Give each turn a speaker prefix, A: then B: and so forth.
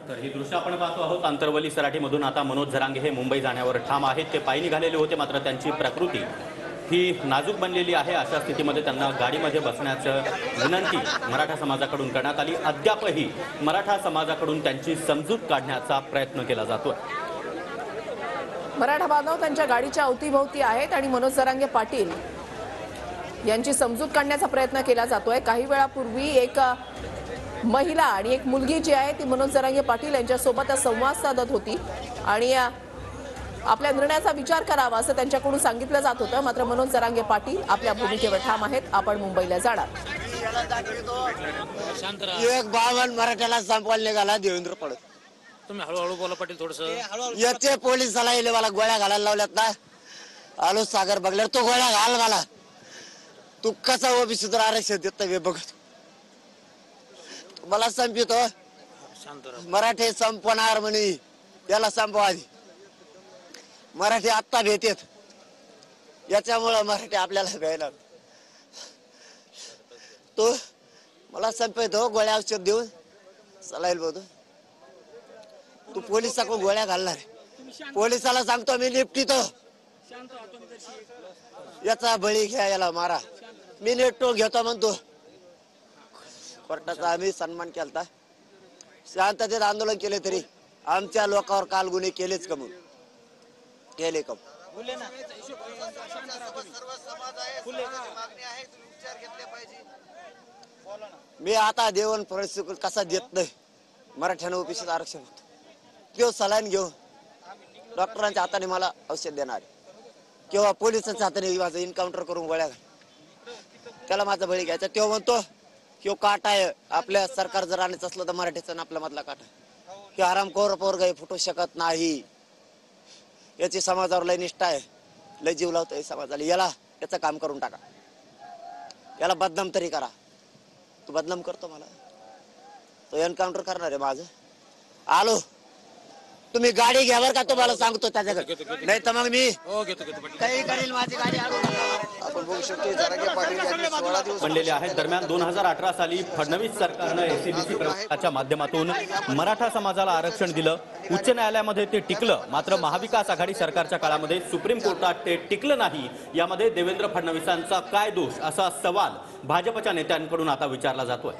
A: तर ही दृश्य आपण पाहतो आहोत आंतरवली सराटीमधून। आता मनोज जरांगे हे मुंबई जाण्यावर ठाम आहेत। ते पायी निघालेले होते, मात्र त्यांची प्रकृती ही नाजूक बनलेली आहे। अशा स्थितीमध्ये त्यांना गाडीमध्ये बसण्याची विनंती मराठा समाजाकडून करण्यात आली। अद्यापही मराठा समाजाकडून त्यांची समजूत काढण्याचा प्रयत्न केला जातोय।
B: मराठा बांधव त्यांच्या गाडीच्या अवतीभोवती आहेत आणि मनोज जरांगे पाटील यांची समजूत काढण्याचा प्रयत्न केला जातोय। काही वेळापूर्वी एक महिला आणि एक मुलगी जी आहे ती मनोज जरांगे पाटील यांच्यासोबत संवाद साधत होती आणि आपल्या निर्णयाचा विचार करावा असं त्यांच्याकडून सांगितलं जात होतं। मात्र मनोज जरांगे पाटील आपल्या भूमिकेवर ठाम आहेत। आपण मुंबईला जाणार।
C: एक बावन मराठ्याला संपवायला निघाला देवेंद्र फडणवीस।
D: तुम्ही हळूहळू बोला पाटील थोडस।
C: याचे पोलिसाला येले मला गोळ्या घालायला लावल्यात ना। आलो सागर बघल्यावर तो गोळ्या घाल मला। तू कसा ओबीसी आरक्षण देत वे बघत मला संपितो। मराठी संपणार म्हणे याला संपवा आधी। मराठी आत्ता भेटेत याच्यामुळे मराठी आपल्याला भेटणार। तो मला संपवतो गोळ्या औषध देऊन चलाईल बोलतो। तू पोलिसाकडून गोळ्या घालणार। पोलिसाला सांगतो मी निपटीतो। याचा बळी घ्या, याला मारा। मी नेटो घेतो म्हणतो। कोर्टाचा आम्ही सन्मान केलता। शांततेत आंदोलन केले तरी आमच्या लोकांवर काल गुन्हे केलेच कम केले कम। मी आता देवण परिस्थिती कसा देत नाही। मराठ्यानं ओबीसीचं आरक्षण होतं किंवा सलाईन घेऊन डॉक्टरांच्या हाताने मला औषध देणार किंवा पोलिसांच्या हाताने माझं एन्काउंटर करून गोळ्या घाल त्याला माझा बळी घ्यायचा। तेव्हा म्हणतो किंवा काटा आहे आपल्या सरकार जर आणायचं असलं तर मराठीचा आपल्या मधला काटा किंवा आरामखोर पोरगा फुटू शकत नाही। याची समाजावर लय निष्ठा आहे, लय जीव लावतोय समाजाला। याचं काम करून टाका, याला बदनाम तरी करा। तू बदनाम करतो मला, तो एन्काउंटर करणार आहे माझं। आलो तुम्ही गाडी घ्या बरं का, तुम्हाला सांगतो त्याच्याकडे नाही तर मग मी काही करेल। माझी गाडी आपण बघू शकतो जरांगे पाटील यांनी 16 दिवस
A: बनलेले आहेत। दरम्यान 2018 साली फडणवीस सरकारनं एससीबीसी प्रकल्पाच्या माध्यमातून मराठा समाजाला आरक्षण दिलं। उच्च न्यायालयामध्ये ते टिकलं, मात्र महाविकास आघाडी सरकारच्या काळामध्ये सुप्रीम कोर्टात ते टिकलं नाही। यामध्ये देवेंद्र फडणवीसांचा काय दोष असा सवाल भाजपच्या नेत्यांकडून आता विचारला जातोय।